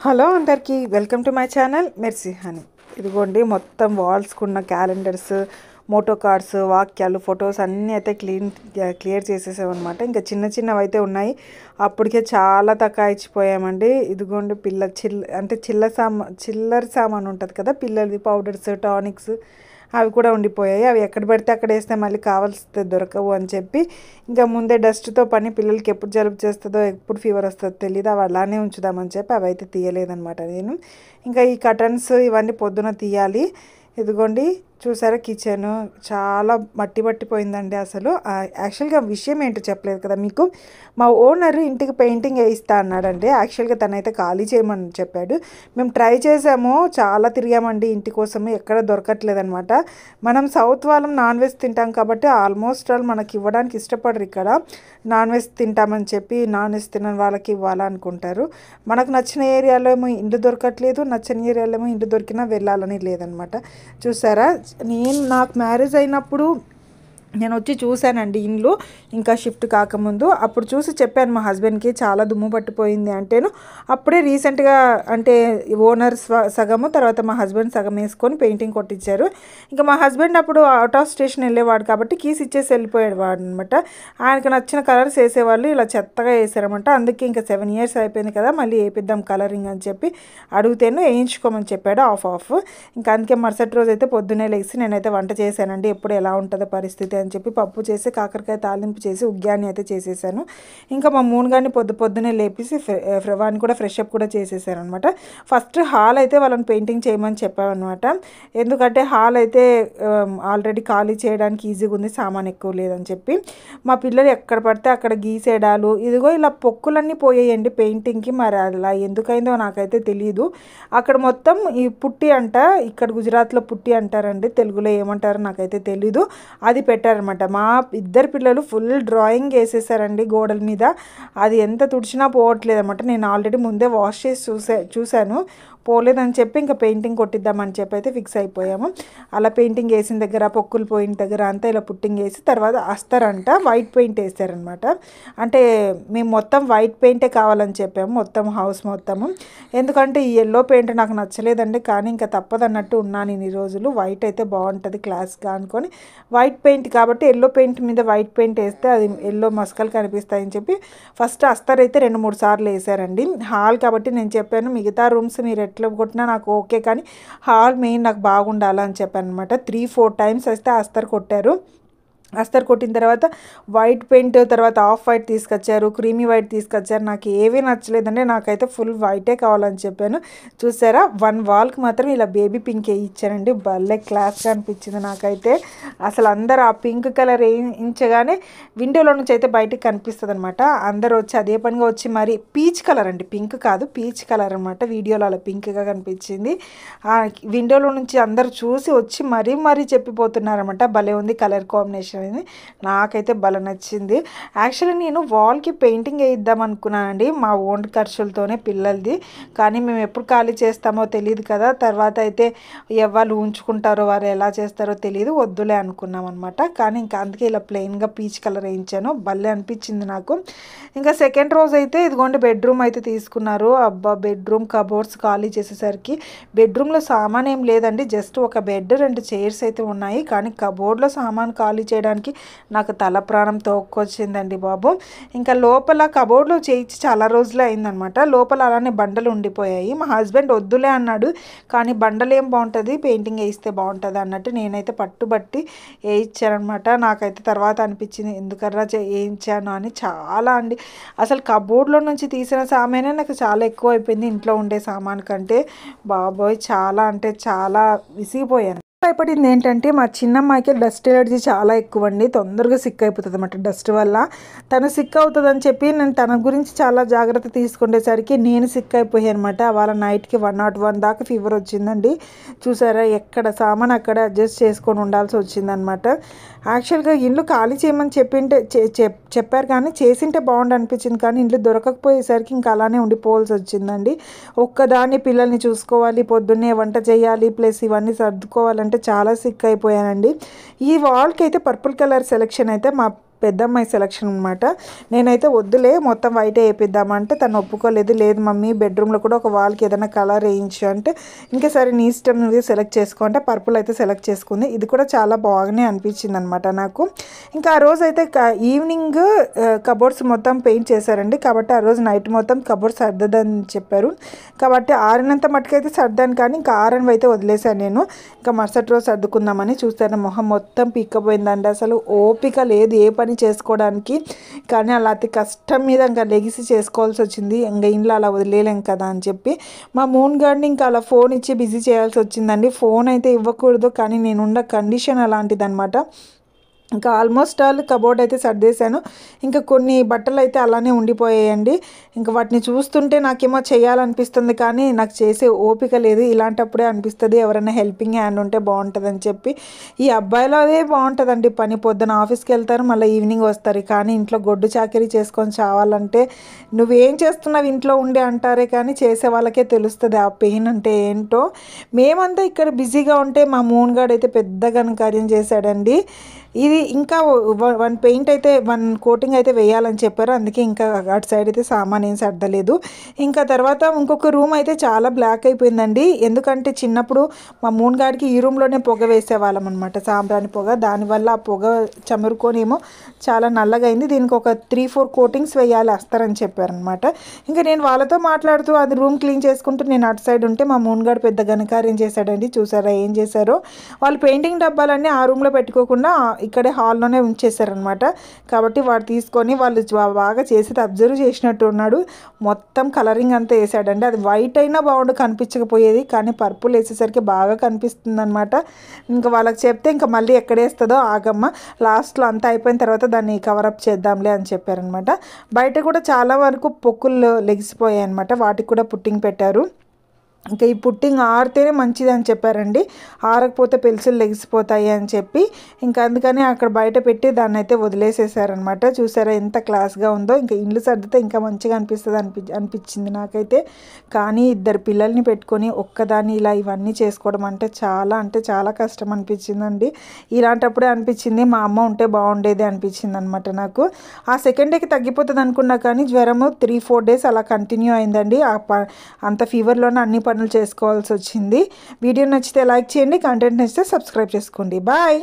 Hello అందరికీ welcome to my channel mercy honey. ఇదిగోండి మొత్తం వాల్స్కున్న క్యాలెండర్స్, మోటో కార్డ్స్, వాక్యాలు, ఫొటోస్ అన్నీ అయితే క్లియర్ చేసేసామన్నమాట. ఇంకా చిన్న చిన్నవి అయితే ఉన్నాయి. అప్పటికే చాలా తకాయించిపోయామండి. ఇదిగోండి చిల్లర సామాన్ ఉంటుంది కదా, పిల్లలది పౌడర్స్, టానిక్స్ అవి కూడా ఉండిపోయాయి. అవి ఎక్కడ పడితే అక్కడ వేస్తే మళ్ళీ కావాల్సి దొరకవు అని చెప్పి ఇంకా ముందే డస్ట్తో పని, పిల్లలకి ఎప్పుడు జలుబు చేస్తుందో ఎప్పుడు ఫీవర్ వస్తుందో తెలియదు, అవి అలానే ఉంచుదామని చెప్పి అవి అయితే తీయలేదన్నమాట నేను. ఇంకా ఈ కర్టన్స్ ఇవన్నీ పొద్దున తీయాలి. ఇదిగోండి చూసారా, కిచెన్ చాలా మట్టి పట్టిపోయిందండి. అసలు యాక్చువల్గా విషయం ఏంటో చెప్పలేదు కదా మీకు. మా ఓనర్ ఇంటికి పెయింటింగ్ వేయిస్తా అన్నాడండి. యాక్చువల్గా తనైతే ఖాళీ చేయమని చెప్పాడు. మేము ట్రై చేసాము, చాలా తిరిగామండి ఇంటి కోసము, ఎక్కడ దొరకట్లేదు అనమాట. మనం సౌత్ వాళ్ళం నాన్ వెజ్ తింటాం కాబట్టి ఆల్మోస్ట్ ఆల్ మనకి ఇవ్వడానికి ఇష్టపడరు. ఇక్కడ నాన్ వెజ్ తింటామని చెప్పి నాన్ వెజ్ తినని వాళ్ళకి ఇవ్వాలనుకుంటారు. మనకు నచ్చిన ఏరియాలో ఏమో ఇండ్లు దొరకట్లేదు, నచ్చని ఏరియాలో ఏమో ఇండ్లు దొరికినా వెళ్ళాలని లేదనమాట. చూసారా, నాకు మ్యారేజ్ అయినప్పుడు నేను వచ్చి చూశానండి ఇండ్లు, ఇంకా షిఫ్ట్ కాకముందు. అప్పుడు చూసి చెప్పాను మా హస్బెండ్కి, చాలా దుమ్ము పట్టిపోయింది అంటేను. అప్పుడే రీసెంట్గా అంటే ఓనర్ సగము, తర్వాత మా హస్బెండ్ సగం వేసుకొని పెయింటింగ్ కొట్టించారు. ఇంకా మా హస్బెండ్ అప్పుడు అవుట్ ఆఫ్ స్టేషన్ వెళ్ళేవాడు కాబట్టి కీస్ ఇచ్చేసి వెళ్ళిపోయాడు వాడు అనమాట. ఆయనకు నచ్చిన కలర్స్ వేసేవాళ్ళు, ఇలా చెత్తగా వేసారనమాట. అందుకే ఇంకా 7 years అయిపోయింది కదా, మళ్ళీ వేపిద్దాం కలరింగ్ అని చెప్పి అడిగితేను వేయించుకోమని చెప్పాడు ఆఫ్. ఇంకా అందుకే మరుసటి రోజు అయితే పొద్దున్నే లేచి నేనైతే వంట చేశానండి. ఎప్పుడు ఎలా ఉంటుందో పరిస్థితి అని చెప్పి పప్పు చేసి కాకరకాయ తాలింపు చేసి ఉగ్గాని అయితే చేసేసాను. ఇంకా మా మూనుగాని పొద్దున్నే లేపేసి వాడిని కూడా ఫ్రెష్ అప్ కూడా చేసేసాను అనమాట. ఫస్ట్ హాల్ అయితే వాళ్ళని పెయింటింగ్ చేయమని చెప్పామన్నమాట. ఎందుకంటే హాల్ అయితే ఆల్రెడీ ఖాళీ చేయడానికి ఈజీగా ఉంది, సామాన్ ఎక్కువ లేదని చెప్పి. మా పిల్లలు ఎక్కడ పడితే అక్కడ గీసేయడాలు, ఇదిగో ఇలా పొక్కులన్నీ పోయాయండి పెయింటింగ్కి. మరి అలా ఎందుకైందో నాకైతే తెలియదు. అక్కడ మొత్తం ఈ పుట్టి అంట, ఇక్కడ గుజరాత్లో పుట్టి అంటారండి, తెలుగులో ఏమంటారో నాకైతే తెలీదు, అది పెట్టారనమాట. మా ఇద్దరు పిల్లలు ఫుల్ డ్రాయింగ్ వేసేసారండి గోడల మీద. అది ఎంత తుడిచినా పోవట్లేదు అనమాట. నేను ఆల్రెడీ ముందే వాష్ చేసి చూశాను, పోలేదని చెప్పి ఇంకా పెయింటింగ్ కొట్టిద్దామని చెప్పి అయితే ఫిక్స్ అయిపోయాము. అలా పెయింటింగ్ వేసిన దగ్గర, పొక్కులు పోయిన దగ్గర అంతా ఇలా పుట్టింగ్ వేసి తర్వాత అస్తరంట వైట్ పెయింట్ వేసారనమాట. అంటే మేము మొత్తం వైట్ పెయింటే కావాలని చెప్పాము, మొత్తం హౌస్ మొత్తము. ఎందుకంటే ఈ ఎల్లో పెయింట్ నాకు నచ్చలేదండి, కానీ ఇంకా తప్పదన్నట్టు ఉన్నాను ఇన్ని రోజులు. వైట్ అయితే బాగుంటుంది క్లాస్గా అనుకొని వైట్ పెయింట్ కాబట్టి ఎల్లో పెయింట్ మీద వైట్ పెయింట్ వేస్తే అది ఎల్లో మస్కలు కనిపిస్తాయని చెప్పి ఫస్ట్ అస్తర్ అయితే 2-3 సార్లు వేసారండి. హాల్ కాబట్టి నేను చెప్పాను మిగతా రూమ్స్ మీరు ఎట్లా కొట్టినా నాకు ఓకే, కానీ హాల్ మెయిన్ నాకు బాగుండాలని చెప్పాను అనమాట. 3-4 times అయితే అస్తర్ కొట్టారు. అస్తర్ కొట్టిన తర్వాత వైట్ పెయింట్, తర్వాత ఆఫ్ వైట్ తీసుకొచ్చారు, క్రీమీ వైట్ తీసుకొచ్చారు. నాకు ఏవీ నచ్చలేదండి, నాకైతే ఫుల్ వైటే కావాలని చెప్పాను. చూసారా, 1 wallకి మాత్రం ఇలా బేబీ పింక్ వేయించారండి. భలే క్లాస్గా అనిపించింది నాకైతే. అసలు అందరు ఆ పింక్ కలర్ వేయించగానే విండోలో నుంచి అయితే బయటకు కనిపిస్తుంది అనమాట. అందరూ వచ్చి అదే పనిగా వచ్చి మరి పీచ్ కలర్ అండి, పింక్ కాదు పీచ్ కలర్ అనమాట. వీడియోలో అలా పింక్గా కనిపించింది. ఆ విండోలో నుంచి అందరు చూసి వచ్చి మరీ చెప్పిపోతున్నారనమాట, భలే ఉంది కలర్ కాంబినేషన్. నాకైతే భలే నచ్చింది. యాక్చువల్లీ నేను వాల్కి పెయింటింగ్ వేయిద్దాం అనుకున్నానండి మా ఓన్ ఖర్చులతోనే పిల్లలది, కానీ మేము ఎప్పుడు ఖాళీ చేస్తామో తెలియదు కదా. తర్వాత అయితే వాళ్ళు ఉంచుకుంటారో వారు ఎలా చేస్తారో తెలియదు, వద్దులే అనుకున్నాం అనమాట. కానీ ఇంకా అందుకే ఇలా ప్లెయిన్గా పీచ్ కలర్ వేయించాను, భలే అనిపించింది నాకు. ఇంకా సెకండ్ రోజు అయితే ఇదిగోండి బెడ్రూమ్ అయితే తీసుకున్నారు. అబ్బా, బెడ్రూమ్ కబోర్డ్స్ ఖాళీ చేసేసరికి బెడ్రూమ్లో సామాన్ ఏం లేదండి, జస్ట్ ఒక బెడ్ 2 chairs అయితే ఉన్నాయి. కానీ కబోర్డ్లో సామాన్ ఖాళీ చేయడానికి నాకు తల ప్రాణం తోక్కొచ్చిందండి బాబు. ఇంకా లోపల కబోర్డ్లో చేయించి చాలా రోజులే అయిందనమాట. లోపల అలానే బండలు ఉండిపోయాయి. మా హస్బెండ్ వద్దులే అన్నాడు, కానీ బండలు ఏం బాగుంటుంది, పెయింటింగ్ వేయిస్తే బాగుంటుంది అన్నట్టు నేనైతే పట్టుబట్టి వేయించానమాట. నాకైతే తర్వాత అనిపించింది ఎందుకర్రా వేయించాను అని. చాలా అండి, అసలు కబోర్డ్లో నుంచి తీసిన సామానే నాకు చాలా ఎక్కువ అయిపోయింది ఇంట్లో ఉండే సామాన్ కంటే. బాబోయ్, చాలా అంటే చాలా విసిగిపోయాను. భయపడింది ఏంటంటే మా చిన్నమ్మాయికి డస్ట్ ఎలర్జీ చాలా ఎక్కువ అండి, తొందరగా సిక్ అయిపోతుంది అన్నమాట డస్ట్ వల్ల. తను సిక్ అవుతుందని చెప్పి నేను తన గురించి చాలా జాగ్రత్త తీసుకునేసరికి నేను సిక్ అయిపోయాను అనమాట. వాళ్ళ నైట్కి 101 దాకా ఫీవర్ వచ్చిందండి. చూసారా, ఎక్కడ సామాన్ అక్కడ అడ్జస్ట్ చేసుకొని ఉండాల్సి వచ్చిందనమాట. యాక్చువల్గా ఇల్లు ఖాళీ చేయమని చెప్పారు, కానీ చేసింటే బాగుండు అనిపించింది. కానీ ఇల్లు దొరకకపోయేసరికి ఇంకా అలానే ఉండిపోవాల్సి వచ్చిందండి. ఒక్కదాన్ని పిల్లల్ని చూసుకోవాలి, పొద్దున్నే వంట చేయాలి, ప్లస్ ఇవన్నీ సర్దుకోవాలంటే చాలా సిక్ అయిపోయానండి. ఈ వాల్కి అయితే పర్పుల్ కలర్ సెలెక్షన్ అయితే మా పెద్దమ్మాయి సెలక్షన్ అనమాట. నేనైతే వద్దులే మొత్తం వైటే వేయిద్దామంటే తను ఒప్పుకోలేదు. లేదు మమ్మీ బెడ్రూమ్లో కూడా ఒక వాల్కి ఏదైనా కలర్ వేయించు అంటే, ఇంకా సరే నీ ఇష్టం నువ్వు సెలెక్ట్ చేసుకో అంటే పర్పుల్ అయితే సెలెక్ట్ చేసుకుంది. ఇది కూడా చాలా బాగానే అనిపించింది అనమాట నాకు. ఇంకా ఆ రోజు అయితే ఈవినింగ్ కబోర్డ్స్ మొత్తం పెయింట్ చేశారండి. కాబట్టి ఆ రోజు నైట్ మొత్తం కబోర్డ్స్ సర్దదని చెప్పారు. కాబట్టి ఆరినంత మట్టుకైతే సర్దాను, కానీ ఇంకా ఆరనివి అయితే వదిలేశాను నేను. ఇంకా మరుసటి రోజు సర్దుకుందామని చూస్తాను, మొహం మొత్తం పీక్కపోయిందండి. అసలు ఓపిక లేదు ఏ పని చేసుకోవడానికి. కానీ అలా అతి కష్టం మీద ఇంకా లెగిసి చేసుకోవాల్సి వచ్చింది. ఇంకా ఇంట్లో అలా వదిలేలేం కదా అని చెప్పి మా మూన్ గార్డ్ని ఇంకా అలా ఫోన్ ఇచ్చి బిజీ చేయాల్సి వచ్చిందండి. ఫోన్ అయితే ఇవ్వకూడదు, కానీ నేనున్న కండిషన్ అలాంటిదన్నమాట. ఇంకా ఆల్మోస్ట్ ఆల్ కబోర్డ్ అయితే సర్దేశాను. ఇంకా కొన్ని బట్టలు అయితే అలానే ఉండిపోయాయండి. ఇంకా వాటిని చూస్తుంటే నాకేమో చేయాలనిపిస్తుంది, కానీ నాకు చేసే ఓపిక లేదు. ఇలాంటప్పుడే అనిపిస్తుంది ఎవరైనా హెల్పింగ్ హ్యాండ్ ఉంటే బాగుంటుందని చెప్పి. ఈ అబ్బాయిలో అదే బాగుంటుందండి పని. పొద్దున ఆఫీస్కి వెళ్తారు, మళ్ళీ ఈవినింగ్ వస్తారు. కానీ ఇంట్లో గొడ్డు చాకరీ చేసుకొని చావాలంటే నువ్వేం చేస్తున్నావు ఇంట్లో ఉండే అంటారే, కానీ చేసే వాళ్ళకే తెలుస్తుంది ఆ పెయిన్ అంటే ఏంటో. మేమంతా ఇక్కడ బిజీగా ఉంటే మా మూన్ గార్డ్ అయితే పెద్ద ఘనకార్యం చేశాడండి. ఇది ఇంకా వన్ పెయింట్ అయితే 1 కోటింగ్ అయితే వేయాలని చెప్పారు. అందుకే ఇంకా అటు సైడ్ అయితే సామాన్ ఏం సర్దలేదు. ఇంకా తర్వాత ఇంకొక రూమ్ అయితే చాలా బ్లాక్ అయిపోయిందండి. ఎందుకంటే చిన్నప్పుడు మా మూన్ గాడికి ఈ రూమ్లోనే పొగ వేసేవాళ్ళం అనమాట, సాంబ్రాణి పొగ. దానివల్ల ఆ పొగ చమురుకొని ఏమో చాలా నల్లగా అయింది. దీనికి ఒక 3-4 కోటింగ్స్ వేయాలి వస్తారని చెప్పారనమాట. ఇంకా నేను వాళ్ళతో మాట్లాడుతూ అది రూమ్ క్లీన్ చేసుకుంటూ నేను అటు సైడ్ ఉంటే మా మూన్ గాడు పెద్ద ఘనకార్యం చేశాడండి. చూసారా ఏం చేశారో. వాళ్ళు పెయింటింగ్ డబ్బాలన్నీ ఆ రూమ్లో పెట్టుకోకుండా ఇక్కడే హాల్లోనే ఉంచేసారనమాట. కాబట్టి వాడు తీసుకొని వాళ్ళు బాగా చేసేది అబ్జర్వ్ చేసినట్టు ఉన్నాడు. మొత్తం కలరింగ్ అంతా వేసాడండి. అది వైట్ అయినా బాగుండు కనిపించకపోయేది, కానీ పర్పుల్ వేసేసరికి బాగా కనిపిస్తుంది అనమాట. ఇంకా వాళ్ళకి చెప్తే ఇంకా మళ్ళీ ఎక్కడేస్తుందో ఆగమ్మ, లాస్ట్లో అంతా అయిపోయిన తర్వాత దాన్ని కవరప్ చేద్దాంలే అని చెప్పారనమాట. బయట కూడా చాలా వరకు పొక్కులు లెగిసిపోయాయి అనమాట. వాటికి కూడా పుట్టింగ్ పెట్టారు. ఇంకా ఈ పుట్టింగ్ ఆరితేనే మంచిది అని చెప్పారండి, ఆరకపోతే పెన్సిల్ లెగిసిపోతాయి అని చెప్పి. ఇంకా అందుకని అక్కడ బయట పెట్టి దాన్ని అయితే వదిలేసేసారనమాట. చూసారా ఎంత క్లాస్గా ఉందో. ఇంకా ఇండ్లు సర్దితే ఇంకా మంచిగా అనిపిస్తుంది అనిపించింది నాకైతే. కానీ 2 పిల్లల్ని పెట్టుకొని ఒక్కదాన్ని ఇలా ఇవన్నీ చేసుకోవడం అంటే చాలా కష్టం అనిపించిందండి. ఇలాంటప్పుడే అనిపించింది మా అమ్మ ఉంటే బాగుండేది అనిపించింది అనమాట నాకు. ఆ సెకండ్ డేకి తగ్గిపోతుంది అనుకున్నా, కానీ జ్వరము 3-4 డేస్ అలా కంటిన్యూ అయిందండి. అంత ఫీవర్లోనే అన్ని పనులు చేసుకోవాల్సి వచ్చింది. వీడియో నచ్చితే లైక్ చేయండి, కంటెంట్ నచ్చితే సబ్స్క్రైబ్ చేసుకోండి. బాయ్.